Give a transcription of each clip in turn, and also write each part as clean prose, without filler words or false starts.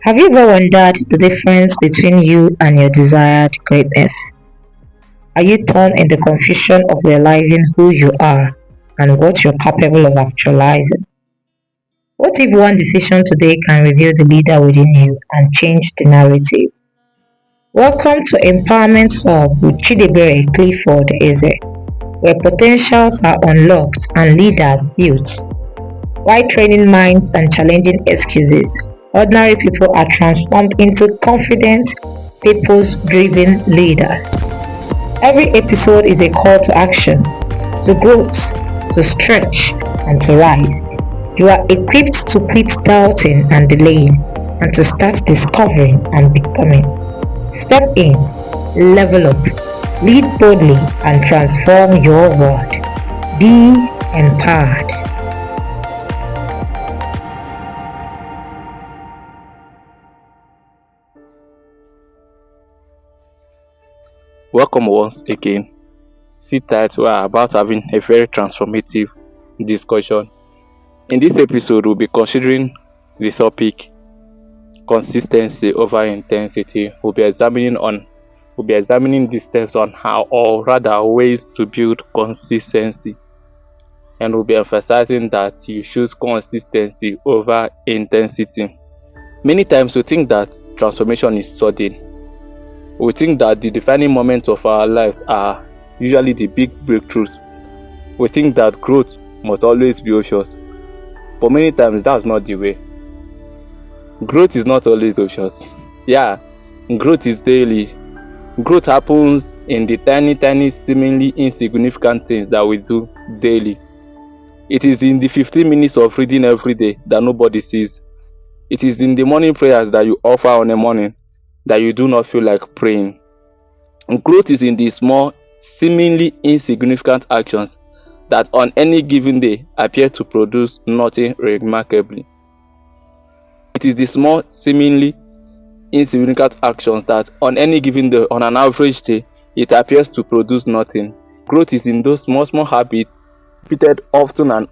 Have you ever wondered the difference between you and your desired greatness? Are you torn in the confusion of realizing who you are and what you're capable of actualizing? What if one decision today can reveal the leader within you and change the narrative? Welcome to Empowerment Hub with Chidebere Clifford Eze, where potentials are unlocked and leaders built. While training minds and challenging excuses, ordinary people are transformed into confident, purpose driven leaders. Every episode is a call to action, to growth, to stretch, and to rise. You are equipped to quit doubting and delaying and to start discovering and becoming. Step in, level up, lead boldly, and transform your world. Be empowered. Welcome once again. Sit tight, we are about having a very transformative discussion. In this episode, we'll be considering the topic consistency over intensity. We'll be examining the steps on how, or rather ways to build consistency. And we'll be emphasizing that you choose consistency over intensity. Many times we think that transformation is sudden. We think that the defining moments of our lives are usually the big breakthroughs. We think that growth must always be obvious, but many times that's not the way. Growth is not always obvious. Yeah, growth is daily. Growth happens in the tiny, seemingly insignificant things that we do daily. It is in the 15 minutes of reading every day that nobody sees. It is in the morning prayers that you offer on a morning that you do not feel like praying. Growth is in the small, seemingly insignificant actions that on any given day appear to produce nothing remarkably. It is the small, seemingly insignificant actions that on any given day, on an average day, it appears to produce nothing. Growth is in those small habits repeated often and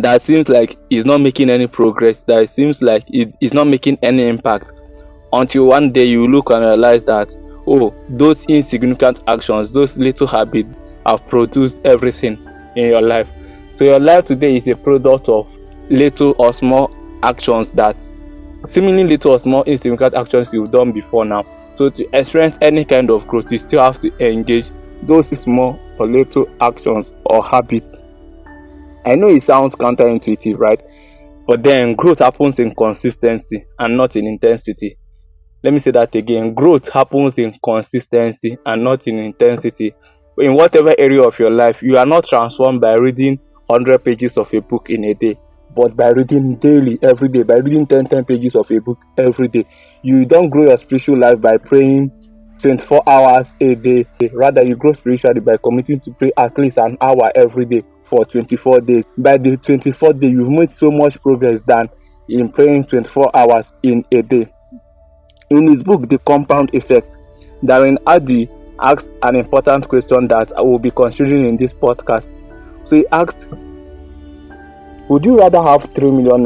that seems like it's not making any progress, that it seems like it is not making any impact, until one day you look and realize that, oh, those insignificant actions, those little habits have produced everything in your life. So your life today is a product of little or small actions, that seemingly little or small insignificant actions you've done before now. So to experience any kind of growth, you still have to engage those small or little actions or habits. I know it sounds counterintuitive, right? But then growth happens in consistency and not in intensity. Let me say that again. Growth happens in consistency and not in intensity. In whatever area of your life, you are not transformed by reading 100 pages of a book in a day, but by reading daily, every day, by reading 10 pages of a book every day. You don't grow your spiritual life by praying 24 hours a day. Rather, you grow spiritually by committing to pray at least an hour every day for 24 days. By the 24th day, you've made so much progress than in praying 24 hours in a day. In his book, The Compound Effect, Darren Hardy asked an important question that I will be considering in this podcast. So he asked, would you rather have $3 million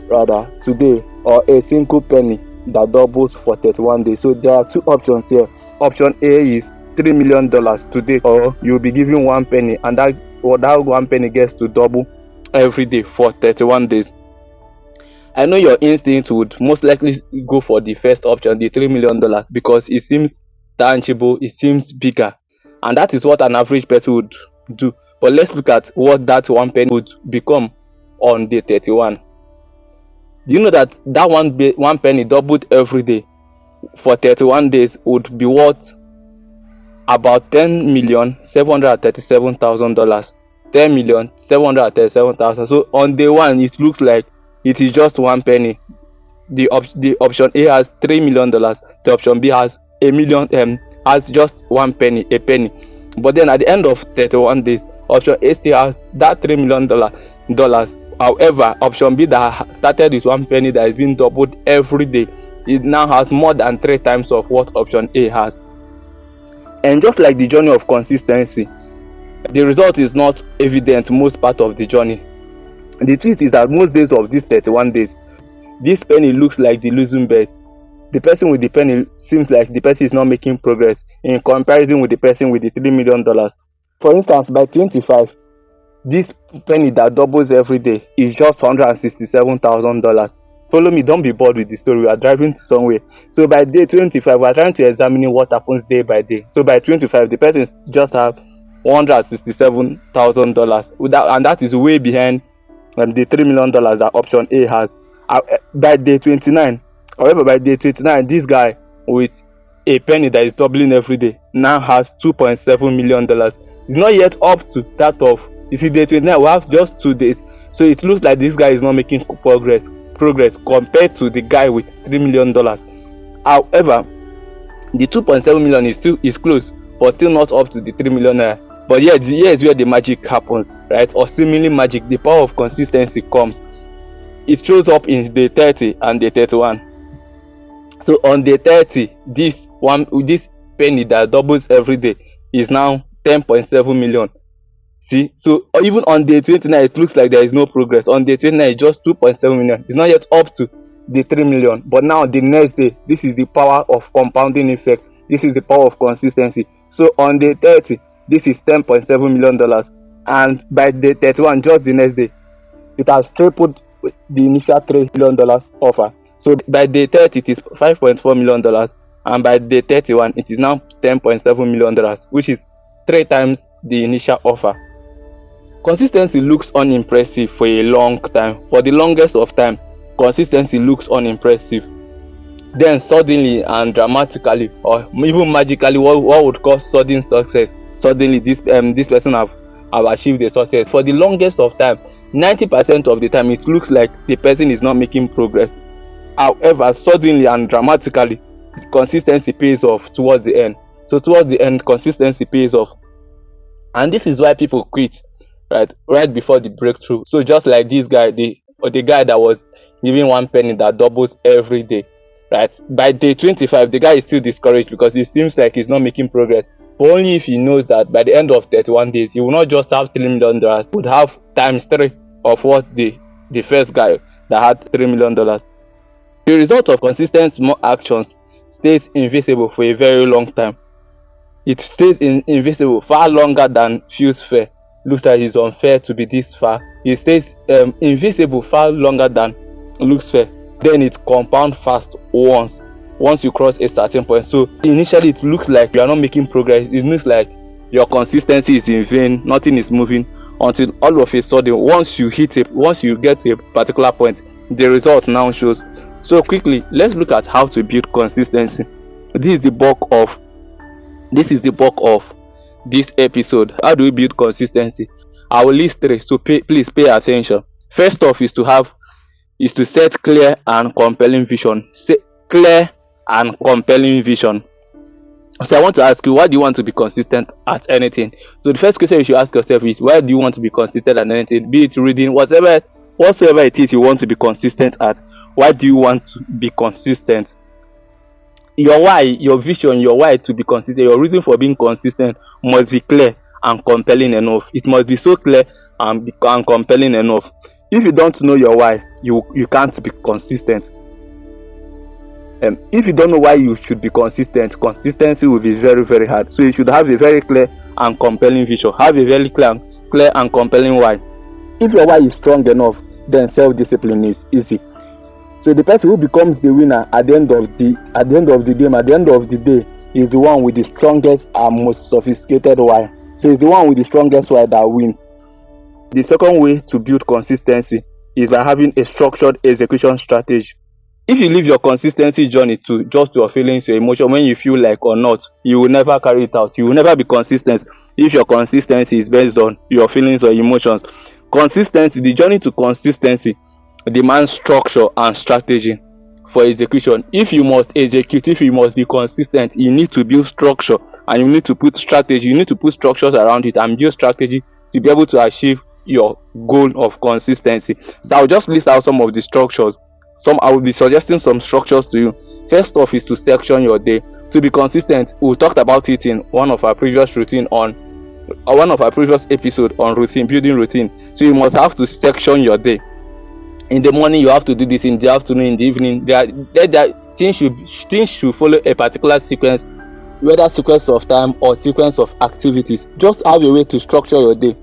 rather today, or a single penny that doubles for 31 days? So there are two options here. Option A is $3 million today, or you'll be given 1 penny, and that 1 penny gets to double every day for 31 days. I know your instinct would most likely go for the first option, the $3 million, because it seems tangible, it seems bigger, and that is what an average person would do. But let's look at what that 1 penny would become on day 31. Do you know that 1 penny doubled every day for 31 days would be worth about $10,737,000? $10,737,000. So on day one, it looks like it is just 1 penny. The option A has $3 million. The option B has has just 1 penny, a penny. But then at the end of 31 days, option A still has that $3 million. However, option B that started with 1 penny that is being doubled every day, it now has more than 3 times of what option A has. And just like the journey of consistency, the result is not evident most part of the journey. The truth is that most days of these 31 days, this penny looks like the losing bet. The person with the penny seems like the person is not making progress in comparison with the person with the $3 million. For instance, by 25, this penny that doubles every day is just $167,000. Follow me, don't be bored with the story. We are driving to somewhere. So by day 25, we are trying to examine what happens day by day. So by 25, the person just have $167,000, and that is way behind the $3 million that option A has. By day 29, however, by day 29, this guy with a penny that is doubling every day now has $2.7 million. It's not yet up to that of, you see, day 29, we have just 2 days. So it looks like this guy is not making progress compared to the guy with $3 million. However, the 2.7 million is close, but still not up to the 3 million naira. But here is where the magic happens, right? Or seemingly magic, the power of consistency comes. It shows up in day 30 and day 31. So on day 30, this penny that doubles every day is now 10.7 million. See, so even on day 29, it looks like there is no progress. On day 29, it's just 2.7 million. It's not yet up to the 3 million. But now the next day, this is the power of compounding effect. This is the power of consistency. So on day 30, this is $10.7 million. And by day 31, just the next day, it has tripled the initial $3 million offer. So by day 30, it is $5.4 million. And by day 31, it is now $10.7 million, which is 3 times the initial offer. Consistency looks unimpressive for a long time. For the longest of time, consistency looks unimpressive. Then suddenly and dramatically, or even magically, what would cause sudden success, suddenly this person have achieved a success. For the longest of time, 90% of the time, it looks like the person is not making progress. However, suddenly and dramatically, consistency pays off towards the end. So towards the end, consistency pays off. And this is why people quit right before the breakthrough. So just like this guy, the guy that was giving 1 penny that doubles every day, right? By day 25, the guy is still discouraged because it seems like he's not making progress. But only if he knows that by the end of 31 days, he will not just have $3 million, he would have times 3 of what the first guy that had $3 million. The result of consistent small actions stays invisible for a very long time. It stays invisible far longer than feels fair. Looks like it's unfair to be this far. It stays invisible far longer than looks fair. Then it compounds fast once you cross a certain point. So initially it looks like you are not making progress. It looks like your consistency is in vain. Nothing is moving, until all of a sudden, once you get to a particular point, the result now shows. So quickly, let's look at how to build consistency. This is the bulk of this episode. How do we build consistency? I will list 3, so please pay attention. First off is to set clear and compelling vision. Clear and compelling vision. So I want to ask you, why do you want to be consistent at anything? So the first question you should ask yourself is, why do you want to be consistent at anything? Be it reading, whatsoever it is you want to be consistent at. Why do you want to be consistent? Your why, your vision, your why to be consistent, your reason for being consistent must be clear and compelling enough. It must be so clear and compelling enough. If you don't know your why, you can't be consistent. If you don't know why you should be consistent, consistency will be very, very hard. So you should have a very clear and compelling vision. Have a very clear and compelling why. If your why is strong enough, then self-discipline is easy. So the person who becomes the winner at the end of the game, at the end of the day, is the one with the strongest and most sophisticated why. So it's the one with the strongest why that wins. The second way to build consistency is by having a structured execution strategy. If you leave your consistency journey to just your feelings, your emotion, when you feel like or not, you will never carry it out. You will never be consistent if your consistency is based on your feelings or emotions. The journey to consistency demands structure and strategy for execution. If you must execute, if you must be consistent, you need to build structure and you need to put strategy. You need to put structures around it and build strategy to be able to achieve your goal of consistency. So I'll just list out some of the structures. I will be suggesting some structures to you. First off is to section your day. To be consistent, we talked about it in one of our previous episode on routine, building routine. So you must have to section your day. In the morning you have to do this, in the afternoon, in the evening. There things should follow a particular sequence, whether sequence of time or sequence of activities. Just have a way to structure your day.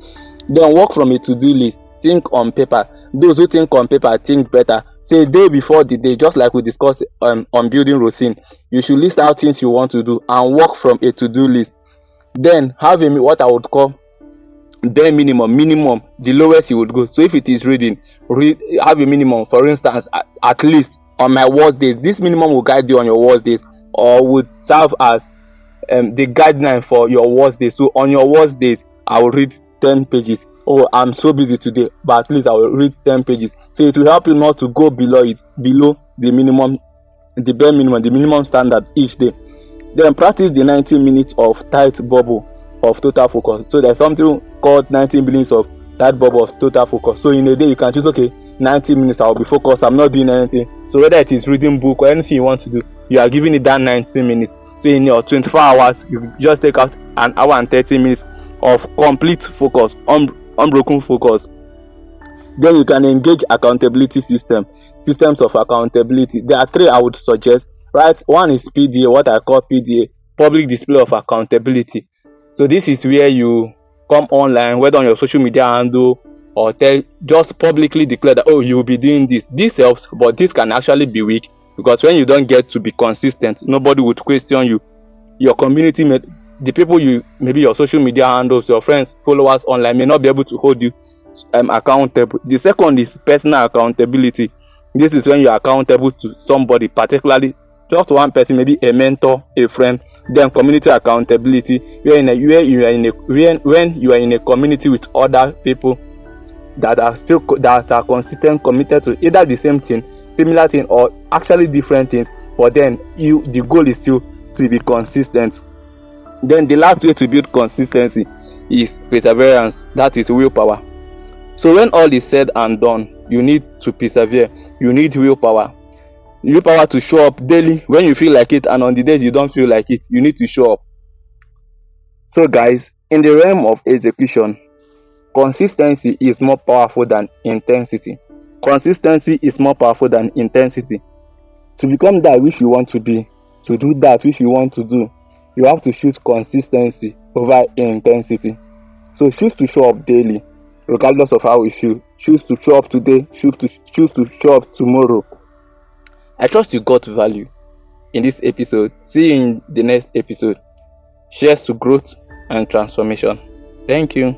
Then work from a to-do list. Think on paper. Those who think on paper think better. So a day before the day, just like we discussed on building routine, you should list out things you want to do and work from a to-do list. Then have a what I would call bare minimum, the lowest you would go. So if it is reading, have a minimum. For instance, at least on my worst days, this minimum will guide you on your worst days, or would serve as the guideline for your worst days. So on your worst days, I will read 10 pages. Oh, I'm so busy today, but at least I will read 10 pages. So it will help you not to go below the minimum, the bare minimum, the minimum standard each day. Then practice the 90 minutes of tight bubble of total focus. So there's something called 90 minutes of tight bubble of total focus. So in a day you can choose, okay, 90 minutes I'll be focused, I'm not doing anything. So whether it is reading book or anything you want to do, you are giving it that 90 minutes. So in your 24 hours, you just take out an hour and 30 minutes of complete focus, unbroken focus. Then you can engage accountability systems of accountability. There are three I would suggest, right? One is PDA, what I call PDA, public display of accountability. So this is where you come online, whether on your social media handle, or just publicly declare that, oh, you will be doing this. This helps, but this can actually be weak, because when you don't get to be consistent, nobody would question you. Your community, the people maybe your social media handles, your friends, followers online may not be able to hold you accountable. The second is personal accountability. This is when you are accountable to somebody, particularly just one person, maybe a mentor, a friend. Then community accountability, when you are in a community with other people that are consistent, committed to either the same thing, similar thing, or actually different things. But then the goal is still to be consistent. Then the last way to build consistency is perseverance. That is willpower. So when all is said and done, you need to persevere. You need willpower. Willpower to show up daily when you feel like it, and on the days you don't feel like it, you need to show up. So guys, in the realm of execution, consistency is more powerful than intensity. Consistency is more powerful than intensity. To become that which you want to be, to do that which you want to do, you have to choose consistency over intensity. So choose to show up daily, regardless of how you feel. Choose to show up today, choose to show up tomorrow. I trust you got value in this episode. See you in the next episode. Cheers to growth and transformation. Thank you.